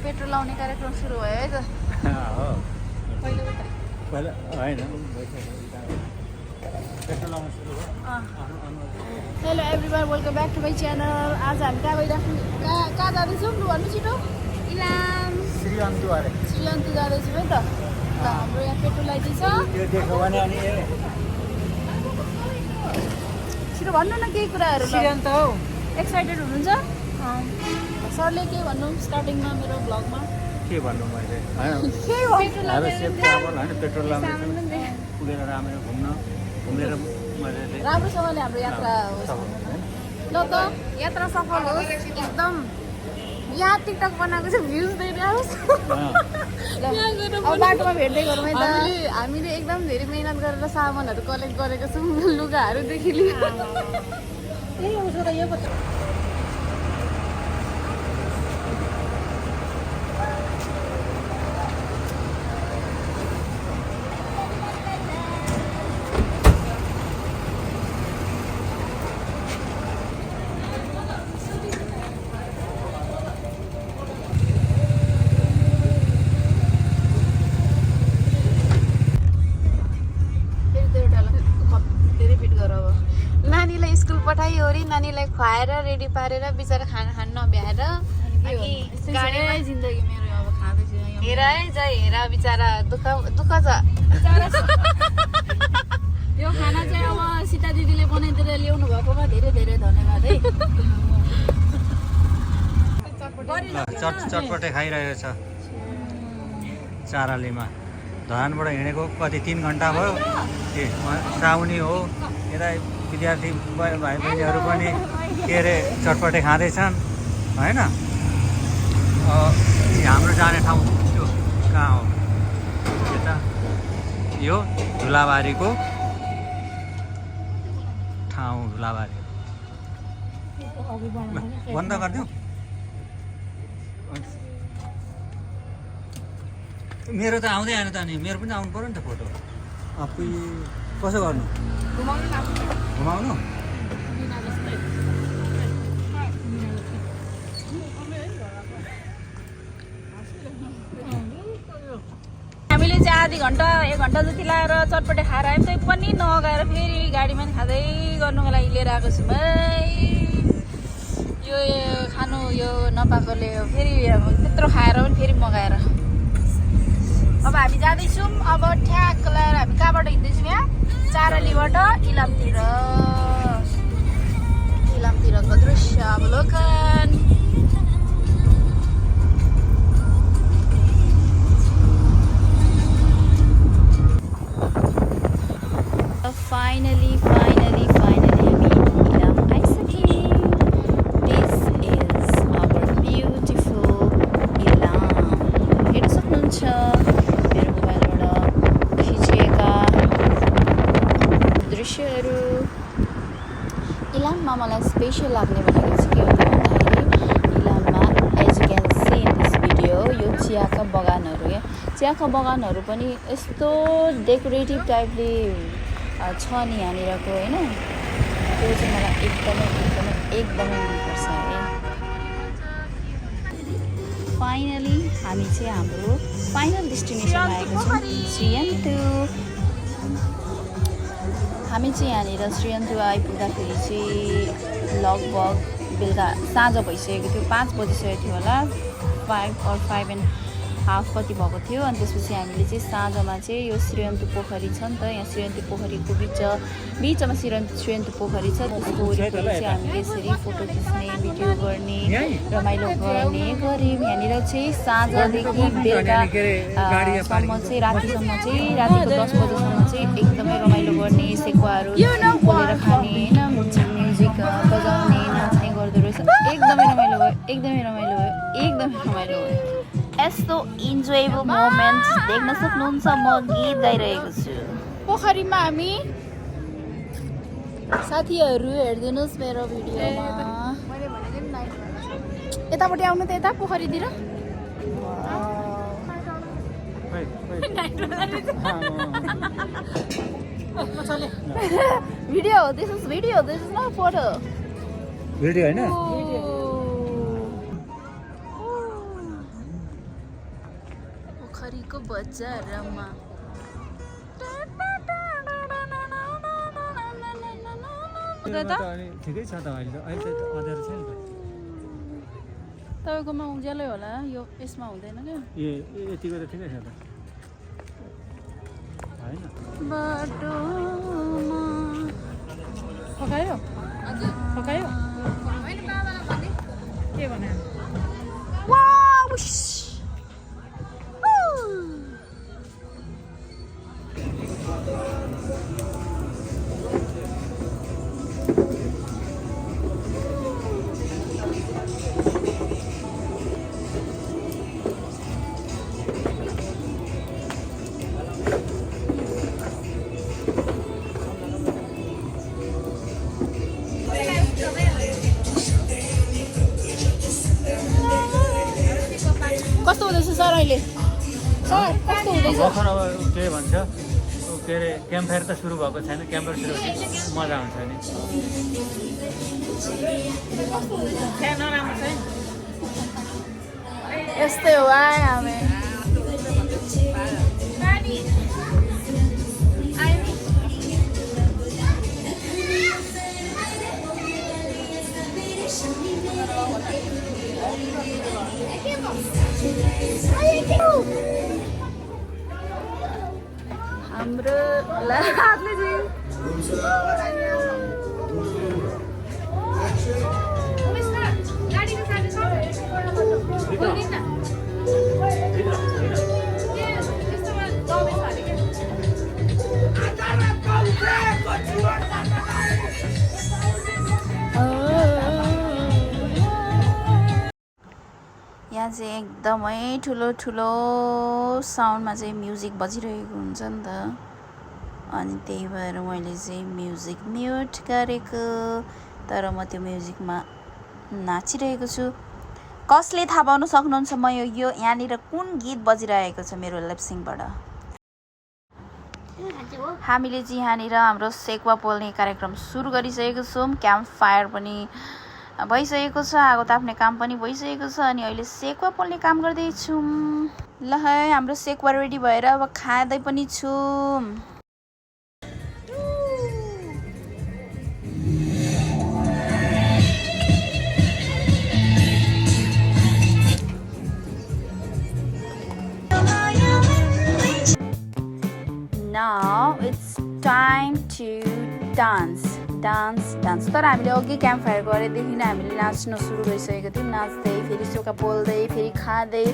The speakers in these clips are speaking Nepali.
पेट्रोल लाउने कार्यक्रम सुरु भयो है त hello everyone welcome back to my channel. आज हामी कहाँ गइराख्नु कहाँ जाँदैछौँ लु भन्नु छिटो। इलाम श्रीअन्तु जाँदैछौँ है त। हाम्रो यहाँ पेट्रोल लगाइदिन्छ छिटो भन्नु न केही कुराहरू। एक्साइटेड हुनुहुन्छ सरले के भन्नु स्टार्टिङमा मेरो भ्लगमा के भन्नु मैले पेट्रोल पुगेर राम्ररी घुमेर राम्रोसँगले हाम्रो यात्रा होस् ल त यात्रा सफल होस् एकदम। यहाँ टिकटक बनाएको चाहिँ भ्युज दिइरहोस्। बाटोमा भेट्दै गरौँ है त। हामीले एकदम धेरै मेहनत गरेर सामानहरू कलेक्ट गरेको छौँ लुगाहरूदेखि लिएर। नानीलाई स्कुल पठाइवरी नानीलाई खुवाएर रेडी पारेर बिचरा खाना खानु नभ्याएर गाडीमै जिन्दगी मेरो अब खाँदैछु। हेर है जय हेर बिचरा दुःख छ। यो खाना चाहिँ अब सीता दिदीले बनाइदिएर ल्याउनु भएकोमा धेरै धेरै धन्यवाद है। चटपटे खाइरहेको छ चारालीमा। धरानबाट हिँडेको कति 3 घन्टा भयो। ए श्रावणी हो यता विद्यार्थी भाइ बहिनीहरू पनि के अरे चटपटे खाँदैछन् होइन। हाम्रो जाने ठाउँ त्यो कहाँ हो यता यो धुलाबारीको ठाउँ। धुलाबारी बन्द गरिदिउँ। मेरो त आउँदै आएन त नि मेरो पनि आउनु पऱ्यो नि त फोटो। आफै कसो गर्नु घुमाउनु हामीले चाहिँ आधी घन्टा 1 घन्टा जति लगाएर चटपटे खाएर आयौँ त्यही पनि नगाएर फेरि गाडीमा खाँदै गर्नुको लागि लिएर आएको छौँ है। यो खानु यो नपाएकोले फेरि त्यत्रो खाएर पनि फेरि मगाएर अब हामी जाँदैछौँ। अब ठ्याक्क लगाएर हामी कहाँबाट हिँड्दैछौँ यहाँ चारालीबाट इलामतिरको दृश्य अवलोकन। फाइनली हामी इलाम आइसक्यौँ। This is our beautiful Ilam. हेर्न सक्नुहुन्छ मेरो मोबाइलबाट खिचिएका दृश्यहरू। इलाममा मलाई स्पेसल लाग्ने भनेको चाहिँ के हो भन्दाखेरि इलाममा as you can see in this video यो चियाका बगानहरू चियाका बगानहरू पनि यस्तो डेकोरेटिभ टाइपले छ नि यहाँनिरको होइन। त्यो चाहिँ मलाई एकदमै मनपर्छ है। फाइनली हामी चाहिँ हाम्रो फाइनल डेस्टिनेसनमा आएको छौँ श्रीअन्तु। हामी चाहिँ यहाँनिर श्रीअन्तु आइपुग्दाखेरि चाहिँ लगभग बेलुका साँझ भइसकेको थियो 5 बजिसकेको थियो होला 5 or 5.5 कति भएको थियो। अनि त्यसपछि हामीले चाहिँ साँझमा चाहिँ यो श्रीअन्तु पोखरी छ नि त यहाँ श्रीअन्तु पोखरीको बिचमा श्रीअन्तु पोखरी छ त्यसको वरिपरि चाहिँ हामीले यसरी फोटो खिच्ने भिडियो गर्ने रमाइलो गऱ्यौँ। यहाँनिर चाहिँ साँझदेखि बेलुकासम्म चाहिँ रातिसम्म चाहिँ रातिको 10 बजीसम्म चाहिँ एकदमै रमाइलो गर्ने सेकुवाहरू बोलेर खाने होइन म्युजिक बजाउने नाच्ने गर्दो रहेछ। एकदमै रमाइलो भयो। यस्तो इन्जोयबल मोमेन्ट देख्न सक्नुहुन्छ। म गीत गाइरहेको छु पोखरीमा। हामी साथीहरू हेरिदिनुहोस् मेरो भिडियोमा। यतापट्टि आउनु त यता पोखरीतिर भिडियो हो दिस इज न फोटो भिडियो हैन हरिको बजारमा ठिकै छ त अहिले त अँध्यारो छ नि त तपाईँकोमा उज्यालै होला यो यसमा हुँदैन क्या यतिको त ठिकै छ त होइन बाटोमा पकायो पकायो के भन्यो कस्तो हुँदैछ सर अहिले सर कस्तो हुँदैछ भर्खर अब के भन्छ के अरे क्याम्प फायर त सुरु भएको छैन क्याम्प फायर सुरु भएपछि मजा आउँछ नि यस्तै हो हामी हाम्रो हातले यहाँ चाहिँ एकदमै ठुलो ठुलो साउन्डमा चाहिँ म्युजिक बजिरहेको हुन्छ नि त अनि त्यही भएर मैले चाहिँ म्युजिक म्युट गरेको तर म त्यो म्युजिकमा नाचिरहेको छु कसले थाहा पाउन सक्नुहुन्छ म यो यहाँनिर कुन गीत बजिरहेको छ मेरो लिपसिङबाट हामीले चाहिँ यहाँनिर हाम्रो सेकुवा पोल्ने कार्यक्रम सुरु गरिसकेको छौँ क्याम्प फायर पनि भइसकेको छ आगो ताप्ने काम पनि भइसकेको छ अनि अहिले सेकुवा पोल्ने काम गर्दैछौँ ल है हाम्रो सेकुवा रेडी भएर अब खाँदै पनि छौँ Now it's time to dance. तर हामीले अघि क्याम्प फायर गरेदेखि नै हामीले नाच्न सुरु गरिसकेको थियौँ नाच्दै फेरि सोका पोल्दै फेरि खाँदै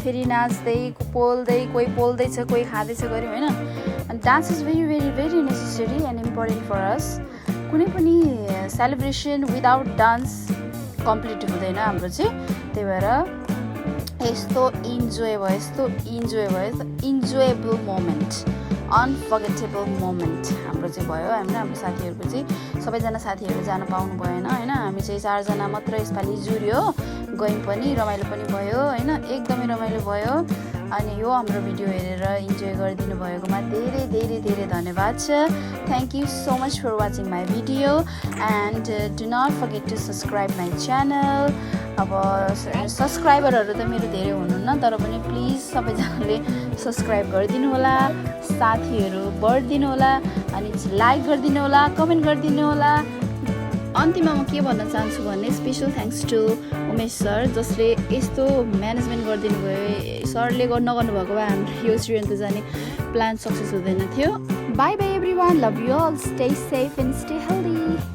फेरि नाच्दै पोल्दै कोही पोल्दैछ कोही खाँदैछ गऱ्यौँ होइन अनि dance is very very very necessary and important for us कुनै पनि सेलिब्रेसन विदाउट डान्स कम्प्लिट हुँदैन हाम्रो चाहिँ त्यही भएर यस्तो इन्जोय भयो इन्जोयबल मोमेन्ट अनफर्गेटेबल मोमेन्ट हाम्रो चाहिँ भयो होइन हाम्रो साथीहरूको चाहिँ सबैजना साथीहरू जान पाउनु भएन होइन हामी चाहिँ 4 जना मात्र यसपालि जुर्यो गयौँ पनि रमाइलो पनि भयो होइन एकदमै रमाइलो भयो अनि यो हाम्रो भिडियो हेरेर इन्जोय गरिदिनु भएकोमा धेरै धेरै धेरै धन्यवाद छ thank you so much for watching my video and do not forget to subscribe my channel अब सब्सक्राइबरहरू त मेरो धेरै हुनुहुन्न तर पनि प्लिज सबैजनाले सब्सक्राइब गरिदिनु होला साथीहरू बढिदिनु होला अनि लाइक गरिदिनु होला कमेन्ट गरिदिनु होला अन्तिममा म के भन्न चाहन्छु भने special thanks to Umesh sir जसले यस्तो म्यानेजमेन्ट गरिदिनु भयो सरले नगर्नु भएको भए हाम्रो यो श्रीयन्त जाने प्लान सक्सेस हुँदैन थियो bye bye everyone love you all stay safe and stay healthy